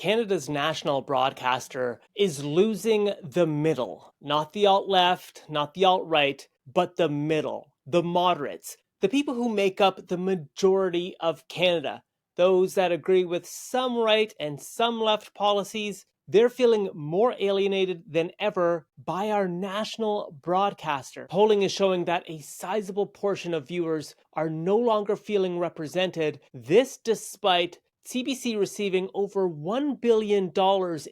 Canada's national broadcaster is losing the middle. Not the alt-left, not the alt-right, but the middle, the moderates, the people who make up the majority of Canada, those that agree with some right and some left policies. They're feeling more alienated than ever by our national broadcaster. Polling is showing that a sizable portion of viewers are no longer feeling represented, this despite CBC receiving over $1 billion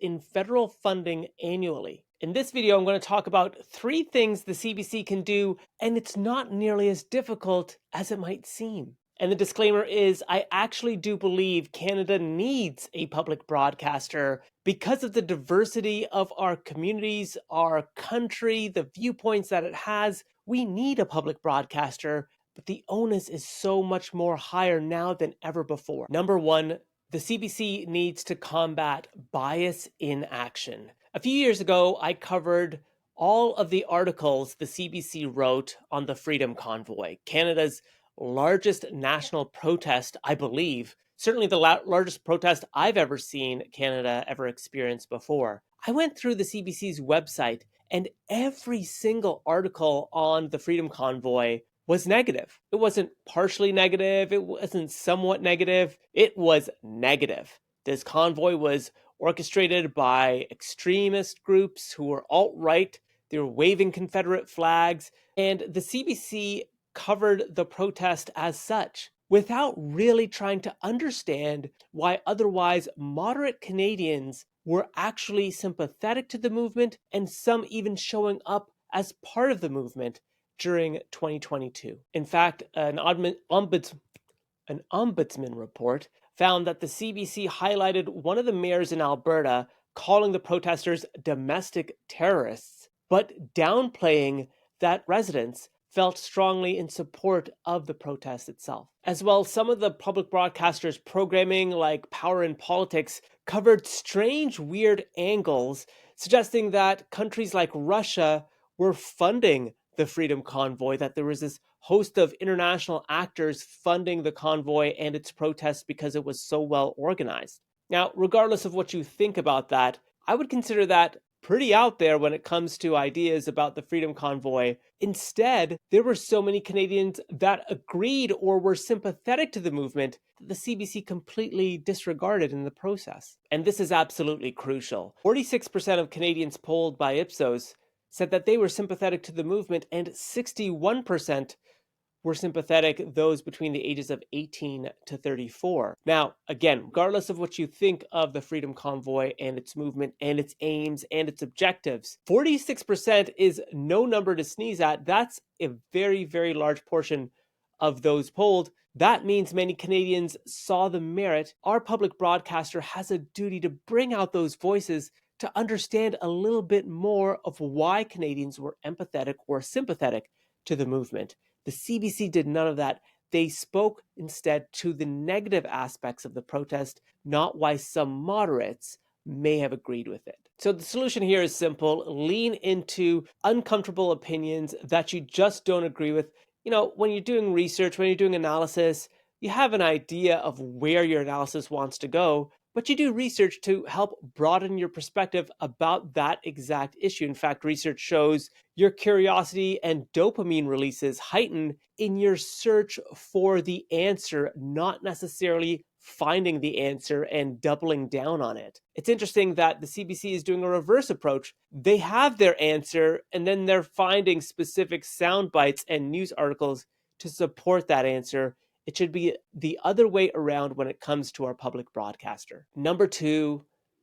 in federal funding annually. In this video, I'm going to talk about 3 things the CBC can do, and it's not nearly as difficult as it might seem. And the disclaimer is, I actually do believe Canada needs a public broadcaster because of the diversity of our communities, our country, the viewpoints that it has. We need a public broadcaster, but the onus is so much more higher now than ever before. Number 1, the CBC needs to combat bias in action. A few years ago, I covered all of the articles the CBC wrote on the Freedom Convoy, Canada's largest national protest, I believe, certainly the largest protest I've ever seen Canada ever experience before. I went through the CBC's website, and every single article on the Freedom Convoy was negative. It wasn't partially negative, it wasn't somewhat negative, it was negative. This convoy was orchestrated by extremist groups who were alt-right. They were waving Confederate flags, and the CBC covered the protest as such, without really trying to understand why otherwise moderate Canadians were actually sympathetic to the movement, and some even showing up as part of the movement during 2022. In fact, an ombudsman report found that the CBC highlighted one of the mayors in Alberta calling the protesters domestic terrorists, but downplaying that residents felt strongly in support of the protest itself. As well, some of the public broadcasters' programming, like Power in Politics, covered strange, weird angles, suggesting that countries like Russia were funding the Freedom Convoy, that there was this host of international actors funding the convoy and its protests because it was so well organized. Now, regardless of what you think about that, I would consider that pretty out there when it comes to ideas about the Freedom Convoy. Instead, there were so many Canadians that agreed or were sympathetic to the movement that the CBC completely disregarded in the process. And this is absolutely crucial. 46% of Canadians polled by Ipsos said that they were sympathetic to the movement, and 61% were sympathetic, those between the ages of 18 to 34. Now, again, regardless of what you think of the Freedom Convoy and its movement and its aims and its objectives, 46% is no number to sneeze at. That's a very, very large portion of those polled. That means many Canadians saw the merit. Our public broadcaster has a duty to bring out those voices to understand a little bit more of why Canadians were empathetic or sympathetic to the movement. The CBC did none of that. They spoke instead to the negative aspects of the protest, not why some moderates may have agreed with it. So the solution here is simple. Lean into uncomfortable opinions that you just don't agree with. You know, when you're doing research, when you're doing analysis, you have an idea of where your analysis wants to go, but you do research to help broaden your perspective about that exact issue. In fact, research shows your curiosity and dopamine releases heighten in your search for the answer, not necessarily finding the answer and doubling down on it. It's interesting that the CBC is doing a reverse approach. They have their answer, and then they're finding specific sound bites and news articles to support that answer. It should be the other way around when it comes to our public broadcaster. Number 2,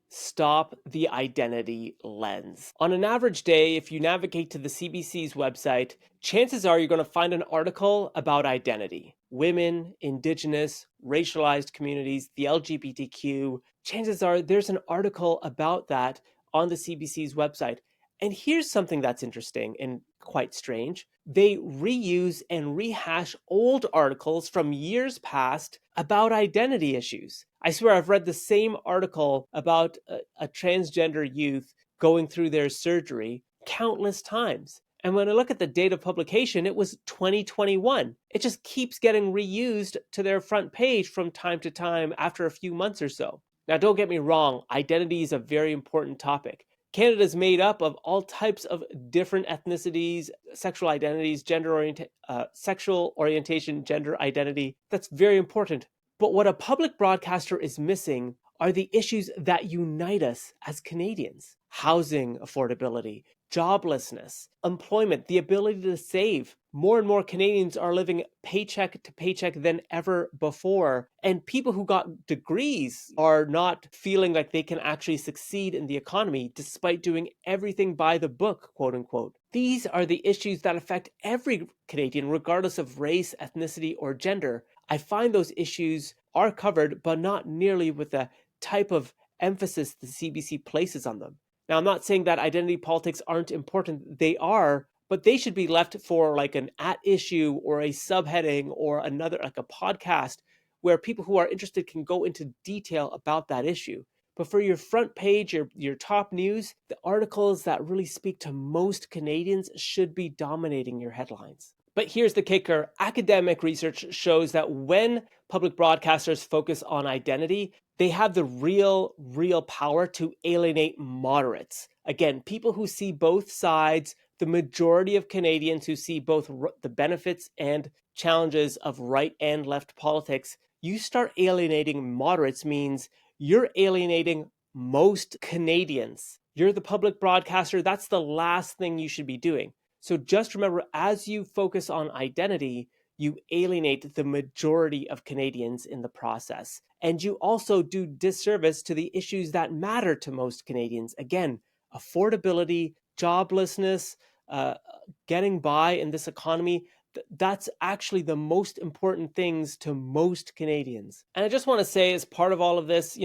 stop the identity lens. On an average day, if you navigate to the CBC's website, chances are you're going to find an article about identity. Women, Indigenous, racialized communities, the LGBTQ. Chances are there's an article about that on the CBC's website. And here's something that's interesting and quite strange. They reuse and rehash old articles from years past about identity issues. I swear I've read the same article about a transgender youth going through their surgery countless times. And when I look at the date of publication, it was 2021. It just keeps getting reused to their front page from time to time after a few months or so. Now, don't get me wrong, identity is a very important topic. Canada is made up of all types of different ethnicities, sexual identities, sexual orientation, gender identity. That's very important. But what a public broadcaster is missing are the issues that unite us as Canadians. Housing affordability, joblessness, employment, the ability to save. More and more Canadians are living paycheck to paycheck than ever before. And people who got degrees are not feeling like they can actually succeed in the economy despite doing everything by the book, quote unquote. These are the issues that affect every Canadian, regardless of race, ethnicity, or gender. I find those issues are covered, but not nearly with the type of emphasis the CBC places on them. Now, I'm not saying that identity politics aren't important. They are, but they should be left for like an at issue or a subheading or another, like a podcast where people who are interested can go into detail about that issue. But for your front page, your top news, the articles that really speak to most Canadians should be dominating your headlines. But here's the kicker. Academic research shows that when public broadcasters focus on identity, they have the real power to alienate moderates. Again, people who see both sides, the majority of Canadians who see both the benefits and challenges of right and left politics. You start alienating moderates means you're alienating most Canadians. You're the public broadcaster. That's the last thing you should be doing. So just remember, as you focus on identity, you alienate the majority of Canadians in the process. And you also do disservice to the issues that matter to most Canadians. Again, affordability, joblessness, getting by in this economy. That's actually the most important things to most Canadians. And I just want to say, as part of all of this,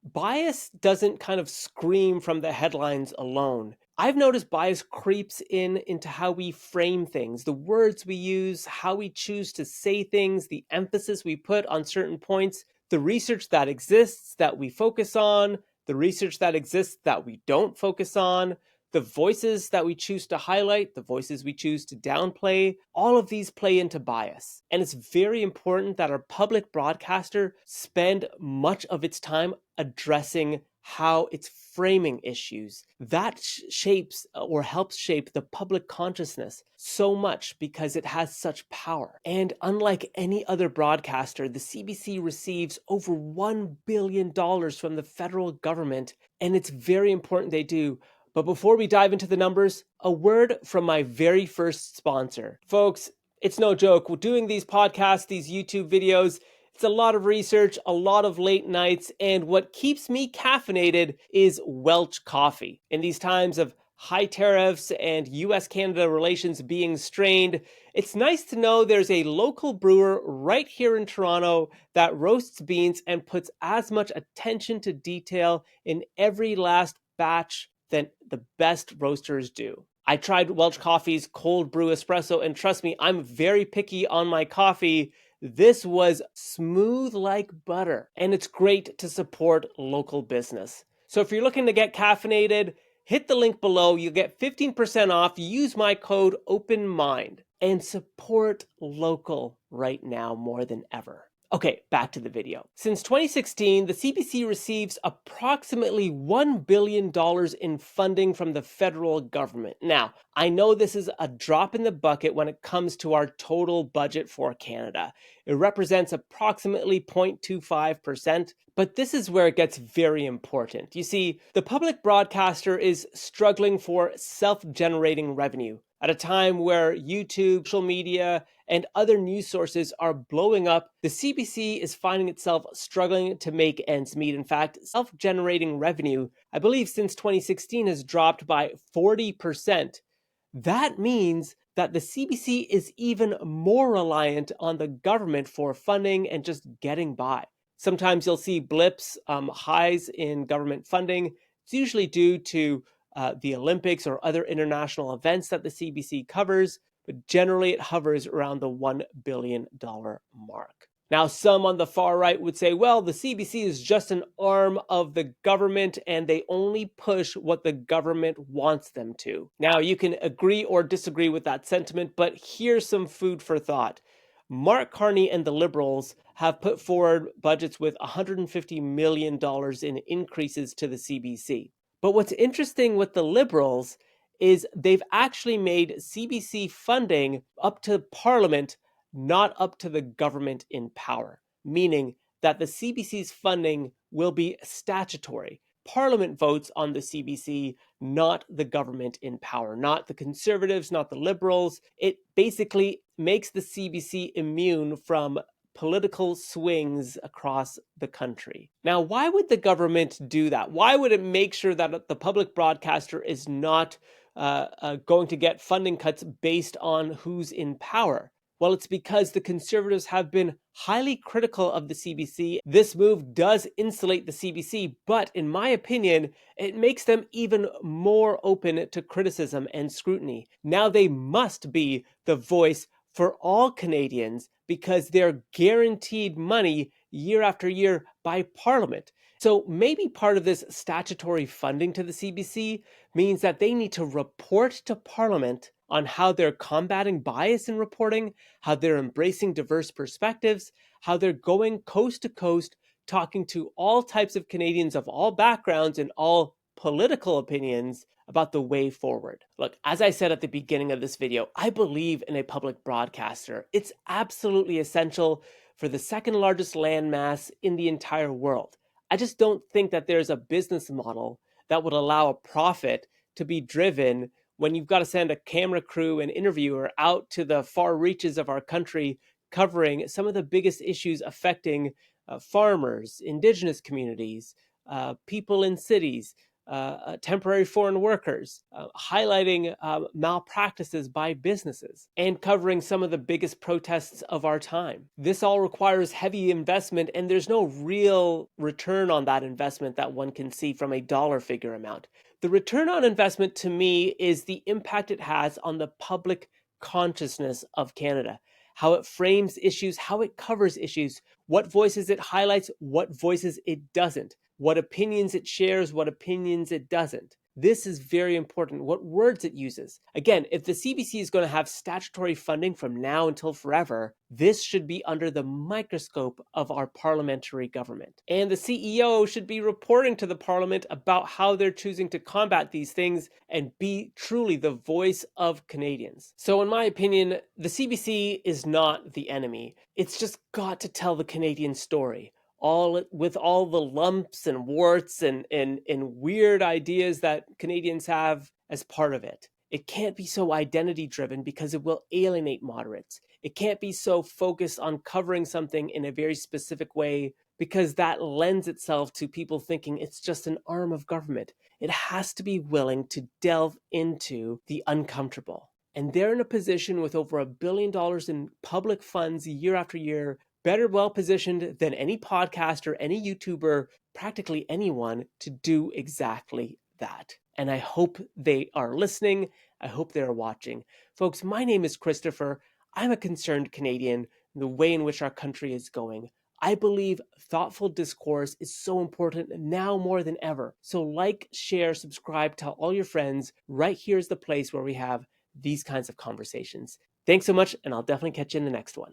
bias doesn't kind of scream from the headlines alone. I've noticed bias creeps into how we frame things, the words we use, how we choose to say things, the emphasis we put on certain points, the research that exists that we focus on, the research that exists that we don't focus on, the voices that we choose to highlight, the voices we choose to downplay, all of these play into bias. And it's very important that our public broadcaster spend much of its time addressing how it's framing issues. That shapes or helps shape the public consciousness so much because it has such power. And unlike any other broadcaster, the CBC receives over $1 billion from the federal government, and it's very important they do. But before we dive into the numbers, a word from my very first sponsor. Folks, it's no joke. We're doing these podcasts, these YouTube videos. It's a lot of research, a lot of late nights, and what keeps me caffeinated is Welch coffee. In these times of high tariffs and US-Canada relations being strained, it's nice to know there's a local brewer right here in Toronto that roasts beans and puts as much attention to detail in every last batch than the best roasters do. I tried Welch Coffee's cold brew espresso, and trust me, I'm very picky on my coffee. This was smooth like butter, and it's great to support local business. So if you're looking to get caffeinated, hit the link below. You'll get 15% off. Use my code OPENMIND and support local right now more than ever. Okay, back to the video. Since 2016, the CBC receives approximately $1 billion in funding from the federal government. Now, I know this is a drop in the bucket when it comes to our total budget for Canada. It represents approximately 0.25%, but this is where it gets very important. You see, the public broadcaster is struggling for self-generating revenue at a time where YouTube, social media, and other news sources are blowing up. The CBC is finding itself struggling to make ends meet. In fact, self-generating revenue, I believe since 2016, has dropped by 40%. That means that the CBC is even more reliant on the government for funding and just getting by. Sometimes you'll see blips, highs in government funding. It's usually due to the Olympics or other international events that the CBC covers, but generally it hovers around the $1 billion mark. Now, some on the far right would say, well, the CBC is just an arm of the government and they only push what the government wants them to. Now, you can agree or disagree with that sentiment, but here's some food for thought. Mark Carney and the Liberals have put forward budgets with $150 million in increases to the CBC. But what's interesting with the Liberals is they've actually made CBC funding up to Parliament, not up to the government in power, meaning that the CBC's funding will be statutory. Parliament votes on the CBC, not the government in power, not the Conservatives, not the Liberals. It basically makes the CBC immune from political swings across the country. Now, why would the government do that? Why would it make sure that the public broadcaster is not going to get funding cuts based on who's in power? Well, it's because the Conservatives have been highly critical of the CBC. This move does insulate the CBC, but in my opinion, it makes them even more open to criticism and scrutiny. Now they must be the voice for all Canadians because they're guaranteed money year after year by Parliament. So maybe part of this statutory funding to the CBC means that they need to report to Parliament on how they're combating bias in reporting, how they're embracing diverse perspectives, how they're going coast to coast, talking to all types of Canadians of all backgrounds and all political opinions about the way forward. Look, as I said at the beginning of this video, I believe in a public broadcaster. It's absolutely essential for the second largest landmass in the entire world. I just don't think that there's a business model that would allow a profit to be driven when you've got to send a camera crew and interviewer out to the far reaches of our country covering some of the biggest issues affecting farmers, indigenous communities, people in cities, temporary foreign workers, highlighting malpractices by businesses, and covering some of the biggest protests of our time. This all requires heavy investment, and there's no real return on that investment that one can see from a dollar figure amount. The return on investment to me is the impact it has on the public consciousness of Canada, how it frames issues, how it covers issues, what voices it highlights, what voices it doesn't, what opinions it shares, what opinions it doesn't. This is very important, what words it uses. Again, if the CBC is going to have statutory funding from now until forever, this should be under the microscope of our parliamentary government. And the CEO should be reporting to the Parliament about how they're choosing to combat these things and be truly the voice of Canadians. So in my opinion, the CBC is not the enemy. It's just got to tell the Canadian story. With all the lumps and warts and weird ideas that Canadians have as part of it. It can't be so identity driven because it will alienate moderates. It can't be so focused on covering something in a very specific way because that lends itself to people thinking it's just an arm of government. It has to be willing to delve into the uncomfortable. And they're in a position with over $1 billion in public funds year after year, better well positioned than any podcaster, any YouTuber, practically anyone to do exactly that. And I hope they are listening. I hope they are watching. Folks, my name is Christopher. I'm a concerned Canadian in the way in which our country is going. I believe thoughtful discourse is so important now more than ever. So like, share, subscribe, tell all your friends. Right here is the place where we have these kinds of conversations. Thanks so much, and I'll definitely catch you in the next one.